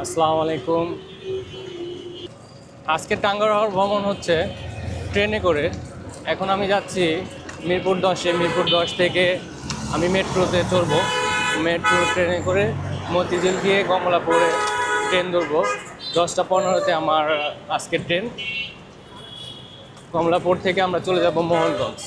আসসালামু আলাইকুম। আজকে টাঙ্গাইল ভ্রমণ হচ্ছে ট্রেনে করে। এখন আমি যাচ্ছি মিরপুর 10-এ। মিরপুর 10 থেকে আমি মেট্রোতে চড়বো। মেট্রো ট্রেনে করে মতিঝিল গিয়ে কমলাপুরে ট্রেন ধরবো। 10টা 15-তে আমার আজকের ট্রেন। কমলাপুর থেকে আমরা চলে যাব মোহনগঞ্জ।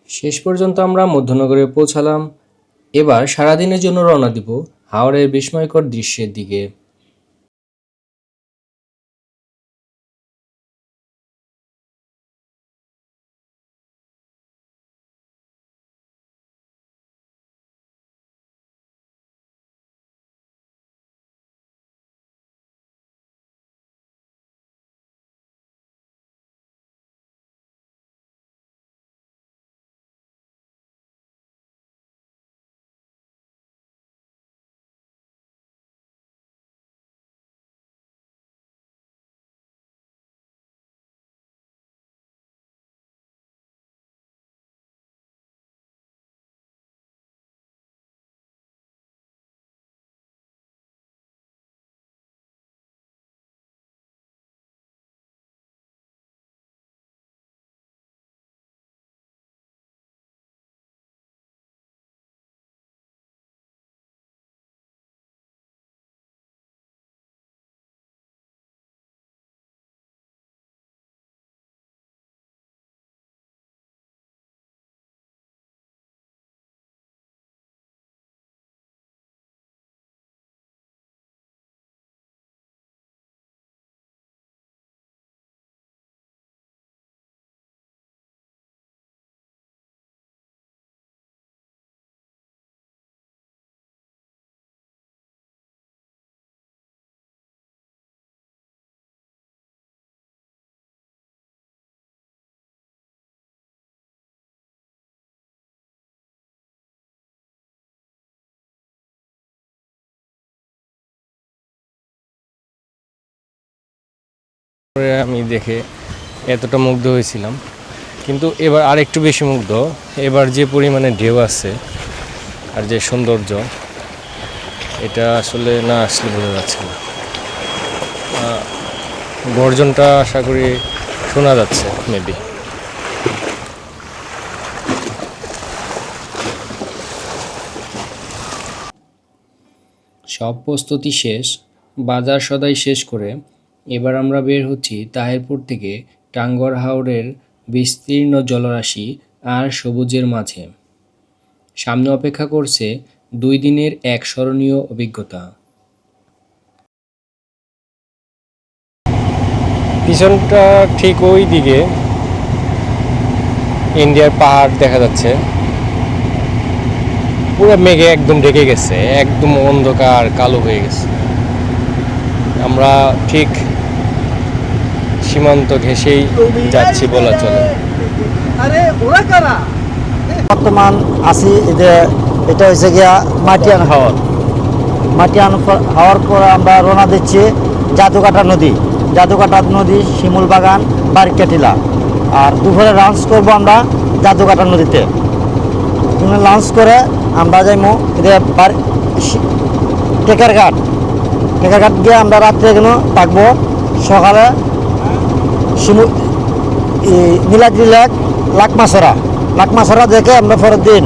শেষ পর্যন্ত আমরা মধ্যনগরে পৌঁছালাম। এবার সারাদিনের জন্য রওনা দিব হাওরের বিস্ময়কর দৃশ্যের দিকে। পরে আমি দেখে এতটা মুগ্ধ হয়েছিলাম, কিন্তু এবার আর একটু বেশি মুগ্ধ। এবার যে পরিমাণে ঢেউ আছে আর যে সৌন্দর্য, এটা আসলে না আসলে বোঝা যাচ্ছে না। গর্জনটা আশা করি শোনা যাচ্ছে মেবি। সব প্রস্তুতি শেষ, বাজার সদাই শেষ করে এবার আমরা বের হচ্ছি তাহিরপুর থেকে টাঙ্গুয়ার হাওরের বিস্তীর্ণ জলরাশি আর সবুজের মাঝে। সামনে অপেক্ষা করছে 2 দিনের এক স্মরণীয় অভিজ্ঞতা। পিছনটা ঠিক ওই দিকে ইন্ডিয়ার পাহাড় দেখা যাচ্ছে, পুরো মেঘে একদম ঢেকে গেছে, একদম অন্ধকার কালো হয়ে গেছে। আমরা ঠিক সীমান্ত ঘেঁষেই যাচ্ছি বলা চলে। বর্তমান আছি যে এটা হয়েছে গিয়া মাটিয়ান হাওর। মাটিয়ান হাওয়ার পরে আমরা রওনা দিচ্ছি জাদুকাটা নদী, জাদুকাটা নদী, শিমুল বাগান, বারিকাটিলা। আর দুপুরে লাঞ্চ করবো আমরা জাদুকাটা নদীতে। লাঞ্চ করে আমরা যাইমু টেকারঘাট। টেকারঘাট গিয়ে আমরা রাত্রে এখানে থাকবো। সকালে শিমুল নীলাদ্রি লেক, লাকমাছড়া দেখে আমরা পরের দিন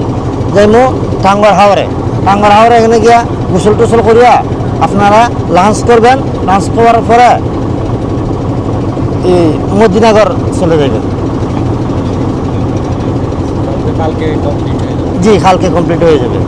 যাইমু টাঙ্গুয়ার হাওরে। টাঙ্গুয়ার হাওরে এখানে গিয়া গোসল টোসল করিয়া আপনারা লাঞ্চ করবেন। লাঞ্চ করার পরে এই মদিনাগর চলে যাবেন। কালকে কমপ্লিট হয়ে যাবে। জি, কালকে কমপ্লিট হয়ে যাবে।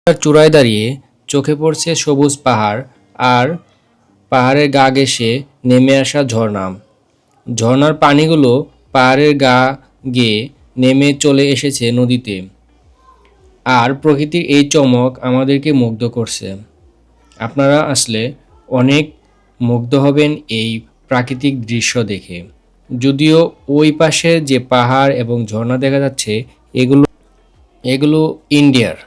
চূড়ায় দাঁড়িয়ে চোখে পড়ছে সবুজ পাহাড় আর পাহাড়ের গা ঘেঁষে নেমে আসা ঝর্ণা। ঝর্ণার পানিগুলো পাহাড়ের গা গেয়ে নেমে চলে এসেছে নদীতে। আর প্রকৃতির এই চমক আমাদেরকে মুগ্ধ করছে। আপনারা আসলে অনেক মুগ্ধ হবেন এই প্রাকৃতিক দৃশ্য দেখে। যদিও ওই পাশে যে পাহাড় এবং ঝর্ণা দেখা যাচ্ছে এগুলো এগুলো ইন্ডিয়ার।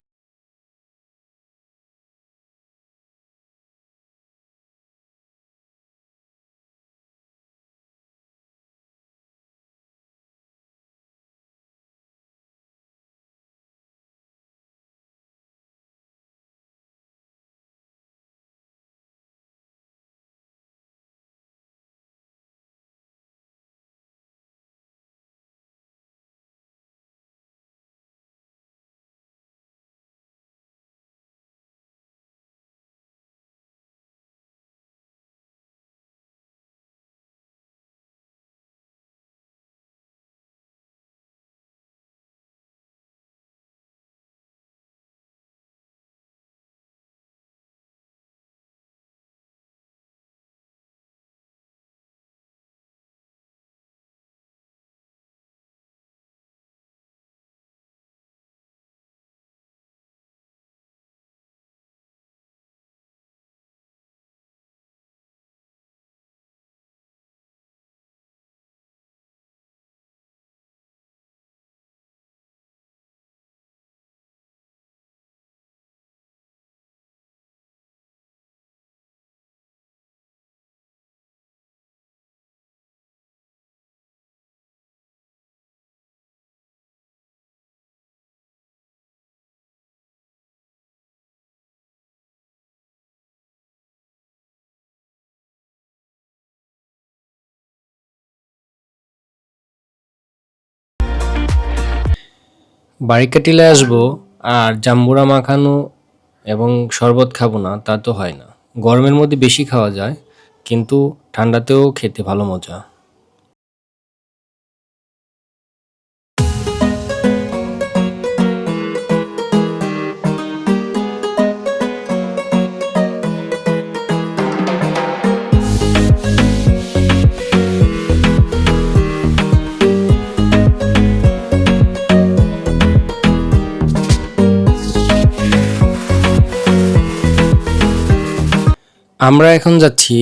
বারিকা টিলায় আসবো আর জাম্বুরা মাখানো এবং শরবত খাবো না তা তো হয় না। গরমের মধ্যে বেশি খাওয়া যায়, কিন্তু ঠান্ডাতেও খেতে ভালো মজা। আমরা এখন যাচ্ছি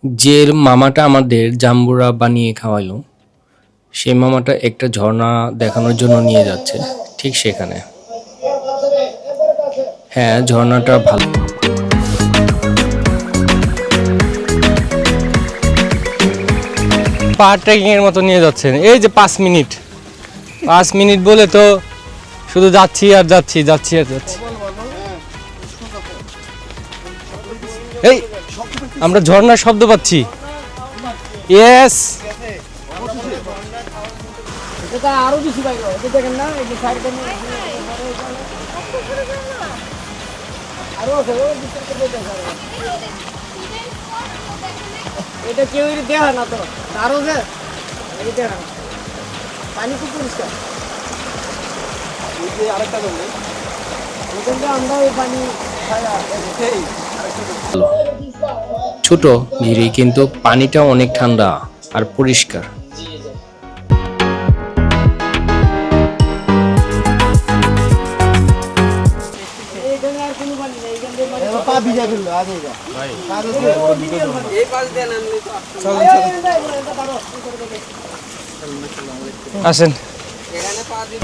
যে মামাটা আমাদের জাম্বুরা বানিয়ে খাওয়াইলো, সেই মামাটা একটা ঝর্ণা দেখানোর জন্য নিয়ে যাচ্ছে ঠিক সেখানে। হ্যাঁ, ঝর্ণাটা ভালো। পাহাড় ট্রেকিং এর মতো নিয়ে যাচ্ছেন, এই যে 5 মিনিট, 5 মিনিট বলে তো শুধু যাচ্ছি আর যাচ্ছি, যাচ্ছি আর যাচ্ছি। এই আমরা ঝর্ণার শব্দ পাচ্ছি। ইয়েস, এটা আরো বেশি পাইলো, এটা দেখেন না, এই যে সাইডে আরো আছে, ওই ভিতর থেকে দেখা যায়। এটা কেউ দেখা না তো, আরো আছে, এই দেখা না। পানি খুব পরিষ্কার। এই যে আরেকটা জমি, ওখানটা আমরা এই পানি খায়া এই ছোট ঝিরি, কিন্তু পানিটা অনেক ঠান্ডা আর পরিষ্কার। এইখানে আর কোনো পানি নেই, এইখানে পা ভিজা ফেললো আগে এটা ভাই, এই পাশ দেন আনলে তো চল আসেন। এখানে পা দিন।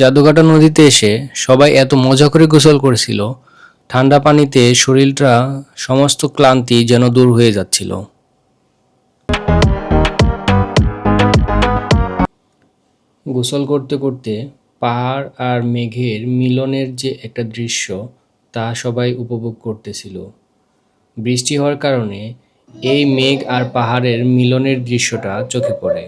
জাদুঘাটা নদীতে এসে সবাই এত মজা করে গোসল করেছিল, ঠান্ডা পানিতে শরীরটা সমস্ত ক্লান্তি যেন দূর হয়ে যাচ্ছিল। গোসল করতে করতে পাহাড় আর মেঘের মিলনের যে একটা দৃশ্য, তা সবাই উপভোগ করতেছিল। বৃষ্টি হওয়ার কারণে এই মেঘ আর পাহাড়ের মিলনের দৃশ্যটা চোখে পড়ে।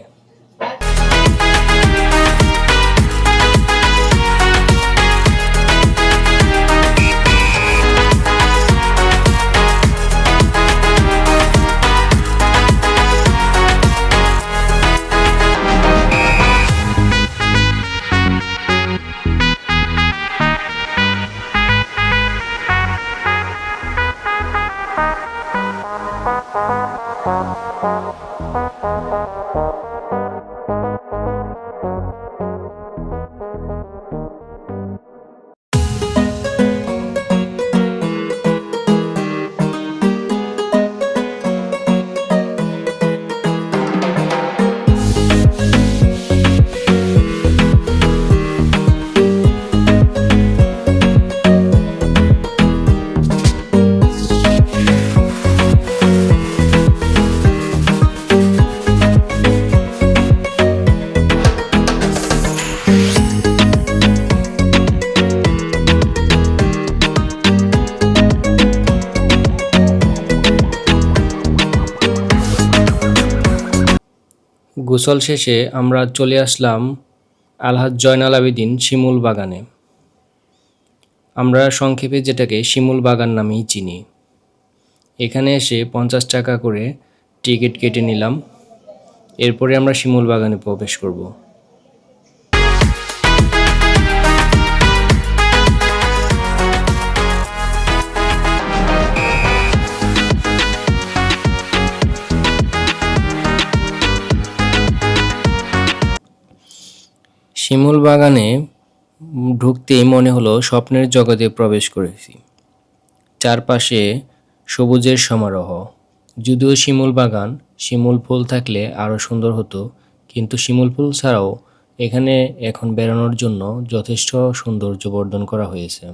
গোসল শেষে আমরা চলে আসলাম আলহাজ জয়নাল আবেদিন শিমুল বাগানে। আমরা সংক্ষেপে যেটাকে শিমুল বাগান নামেই চিনি। এখানে এসে 50 টাকা করে টিকিট কেটে নিলাম। এরপরে আমরা শিমুল বাগানে প্রবেশ করব। শিমুল বাগানে ঢুকতেই মনে হলো স্বপ্নের জগতে প্রবেশ করেছি। চারপাশে সবুজের সমারোহ। যদিও শিমুল বাগান, শিমুল ফুল থাকলে আরও সুন্দর হতো, কিন্তু শিমুল ফুল ছাড়াও এখানে এখন বেড়ানোর জন্য যথেষ্ট সৌন্দর্য বর্ধন করা হয়েছে।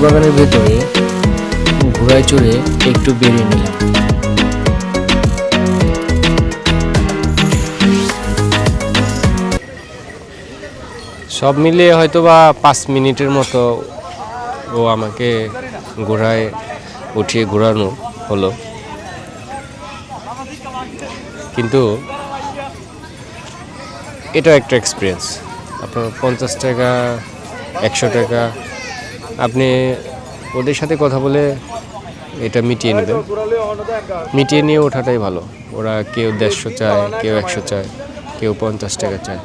বাগানের ভেতরে ঘোড়ায় চড়ে একটু বেরিয়ে নিলাম। সব মিলিয়ে হয়তো বা 5 মিনিটের মতো ও আমাকে ঘোড়ায় উঠিয়ে ঘোরানো হলো, কিন্তু এটাও একটা এক্সপিরিয়েন্স। আপনার 50 টাকা 100 টাকা আপনি ওদের সাথে কথা বলে এটা মিটিয়ে নেবেন, মিটিয়ে নিয়ে ওঠাটাই ভালো। ওরা কেউ 150 চায়, কেউ 100 চায়, কেউ 50 টাকা চায়।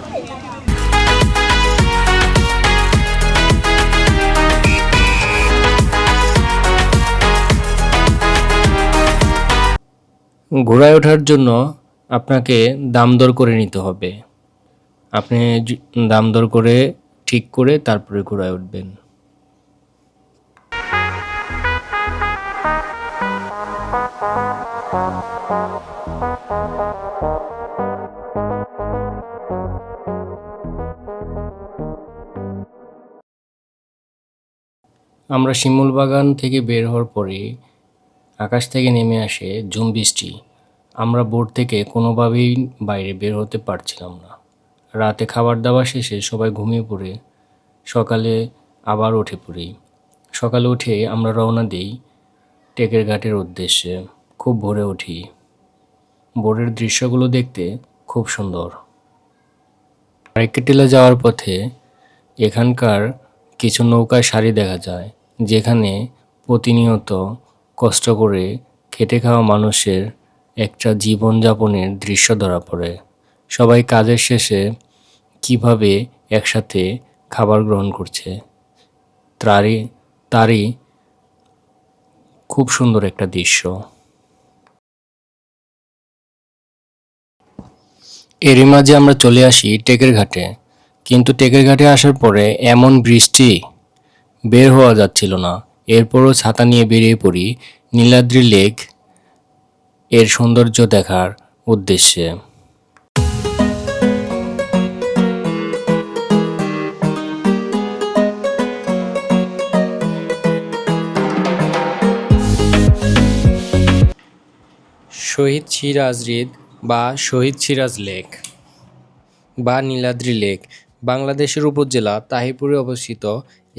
ঘোড়ায় ওঠার জন্য আপনাকে দাম দর করে নিতে হবে। আপনি দাম দর করে ঠিক করে তারপরে ঘোড়ায় উঠবেন। আমরা শিমুল বাগান থেকে বের হওয়ার পরে আকাশ থেকে নেমে আসে ঝুম বৃষ্টি। আমরা বোট থেকে কোনোভাবেই বাইরে বের হতে পারছিলাম না। রাতে খাবার দাবার শেষে সবাই ঘুমিয়ে পড়ে সকালে আবার উঠে পড়ি। সকালে উঠে আমরা রওনা দিই টেকের ঘাটের উদ্দেশ্যে। খুব ভোরে উঠি। ভোরের দৃশ্যগুলো দেখতে খুব সুন্দর। আরেকটিলা যাওয়ার পথে এখানকার কিছু নৌকায় সারি দেখা যায়, যেখানে প্রতিনিয়ত কষ্ট করে খেটে খাওয়া মানুষের একটা জীবনযাপনের দৃশ্য ধরা পড়ে। সবাই কাজের শেষে কিভাবে একসাথে খাবার গ্রহণ করছে, তারই খুব সুন্দর একটা দৃশ্য। এরই মাঝে আমরা চলে আসি টেকের ঘাটে, কিন্তু টেকের ঘাটে আসার পরে এমন বৃষ্টি, বের হওয়া যাচ্ছিল না। এরপরও ছাতা নিয়ে বেরিয়ে পড়ি নীলাদ্রি লেক এর সৌন্দর্য দেখার উদ্দেশ্যে। শহীদ সিরাজ হ্রদ বা শহীদ সিরাজ লেক বা নীলাদ্রি লেক বাংলাদেশের উপজেলা তাহিরপুরে অবস্থিত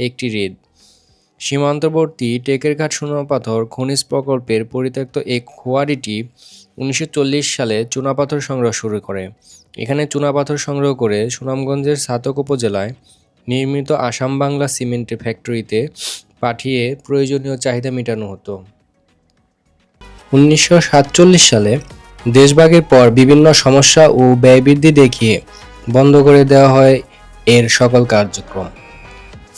একটি হ্রদ। সীমান্তবর্তী টেকেরঘাট চুনাপাথর খনিজ প্রকল্পের পরিত্যক্ত এই খোয়ারিটি 1940 সালে চুনাপাথর সংগ্রহ শুরু করে। এখানে চুনাপাথর সংগ্রহ করে সুনামগঞ্জের ছাতক উপজেলায় নির্মিত আসাম বাংলা সিমেন্ট ফ্যাক্টরিতে পাঠিয়ে প্রয়োজনীয় চাহিদা মেটানো হতো। 1947 সালে দেশভাগের পর বিভিন্ন সমস্যা ও ব্যয় বৃদ্ধি দেখিয়ে বন্ধ করে দেওয়া হয় এর সকল কার্যক্রম।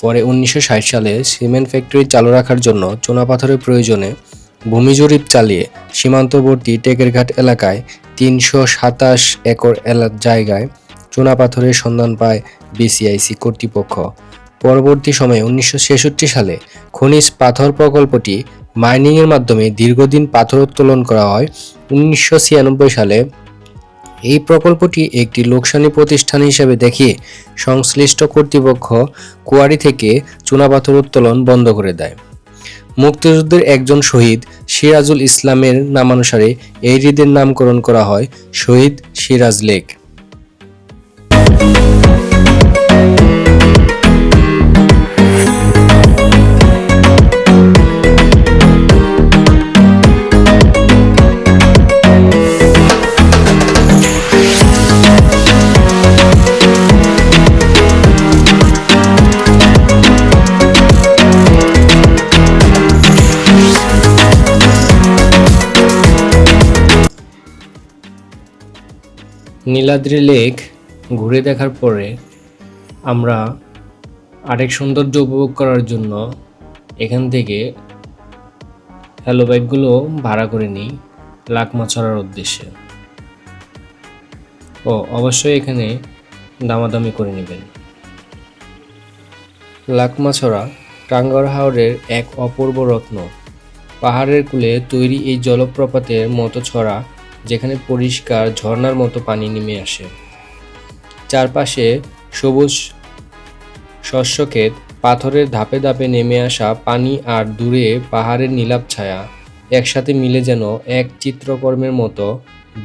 পরে 1960 সালে সিমেন্ট ফ্যাক্টরি চালু রাখার জন্য চুনাপাথরের প্রয়োজনে ভূমি জরিপ চালিয়ে সীমান্তবর্তী টেকেরঘাট এলাকায় 327 একর জায়গায় চুনাপাথরের সন্ধান পায় বিসিআইসি কর্তৃপক্ষ। পরবর্তী সময়ে 1966 সালে খনিজ পাথর প্রকল্পটি মাইনিংয়ের মাধ্যমে দীর্ঘদিন পাথর উত্তোলন করা হয়। 1996 সালে এই প্রকল্পটি একটি লোকসানি প্রতিষ্ঠান হিসেবে দেখিয়ে সংশ্লিষ্ট কর্তৃপক্ষ কোয়ারি থেকে চুনাপাথর উত্তোলন বন্ধ করে দেয়। মুক্তিযুদ্ধের একজন শহীদ সিরাজুল ইসলামের নামানুসারে এই হ্রদের নামকরণ করা হয় শহীদ সিরাজ লেক। নীলাদ্রি লেক ঘুরে দেখার পরে আমরা আরেক সৌন্দর্য উপভোগ করার জন্য এখান থেকে হ্যালো বাইকগুলো ভাড়া করে নিই লাকমাছড়ার উদ্দেশ্যে। অবশ্যই এখানে দামাদামি করে নেবেন। লাকমাছড়া টাঙ্গাইল হাওরের এক অপূর্ব রত্ন। পাহাড়ের কূলে তৈরি এই জলপ্রপাতের মতো ছড়া, যেখানে পরিষ্কার ঝর্ণার মতো পানি নেমে আসে। চারপাশে সবুজ শস্যক্ষেত পাথরের ধাপে ধাপে নেমে আসা পানি আর দূরে পাহাড়ের নীলাভ ছায়া একসাথে মিলে যেন এক চিত্রকর্মের মতো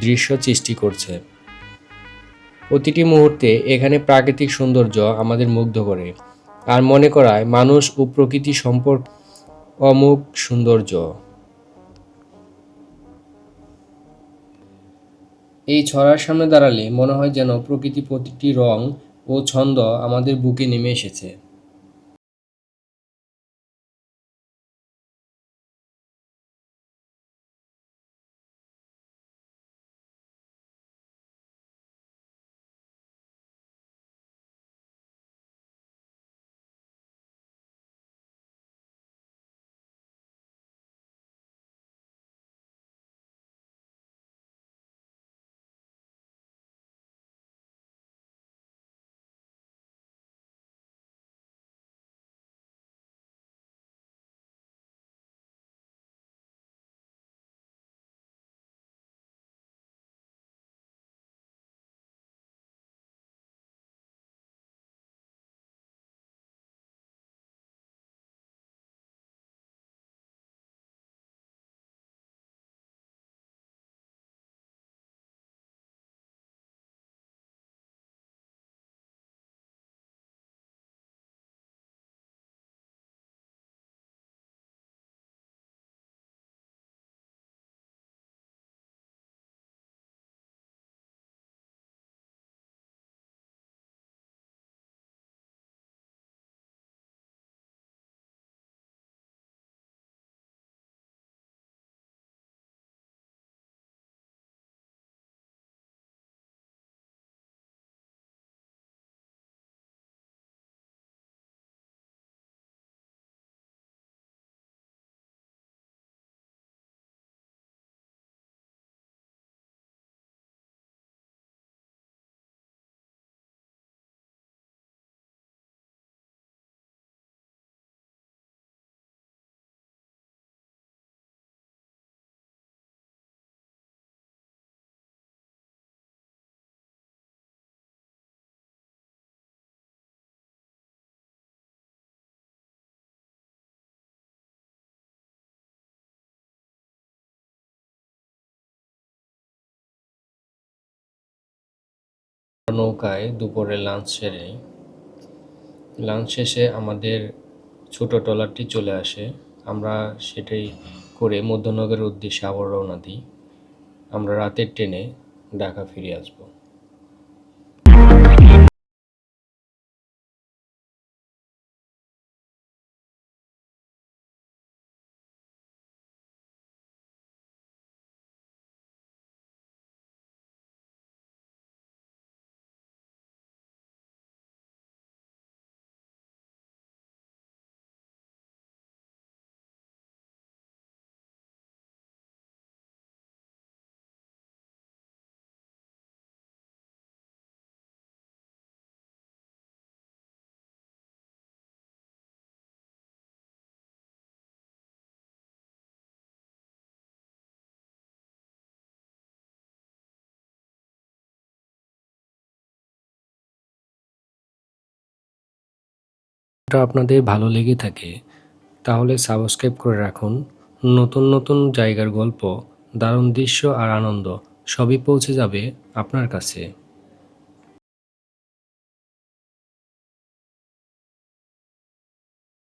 দৃশ্য সৃষ্টি করছে। প্রতিটি মুহূর্তে এখানে প্রাকৃতিক সৌন্দর্য আমাদের মুগ্ধ করে আর মনে করায় মানুষ ও প্রকৃতি সম্পর্ক অমোঘ সৌন্দর্য। এই ছড়ার সামনে দাঁড়ালে মনে হয় যেন প্রকৃতি প্রতিটি রং ও ছন্দ আমাদের বুকে নেমে এসেছে। নৌকায় দুপুরে লাঞ্চ শেষে আমাদের ছোট ট্রলারটি চলে আসে। আমরা সেটাই করে মধ্যনগরের উদ্দেশ্যে আবার রওনা দিই। আমরা রাতের ট্রেনে ঢাকা ফিরে আসব। এটা আপনাদের ভালো লেগে থাকে তাহলে সাবস্ক্রাইব করে রাখুন। নতুন নতুন জায়গার গল্প, দারুণ দৃশ্য আর আনন্দ সবই পৌঁছে যাবে আপনার কাছে।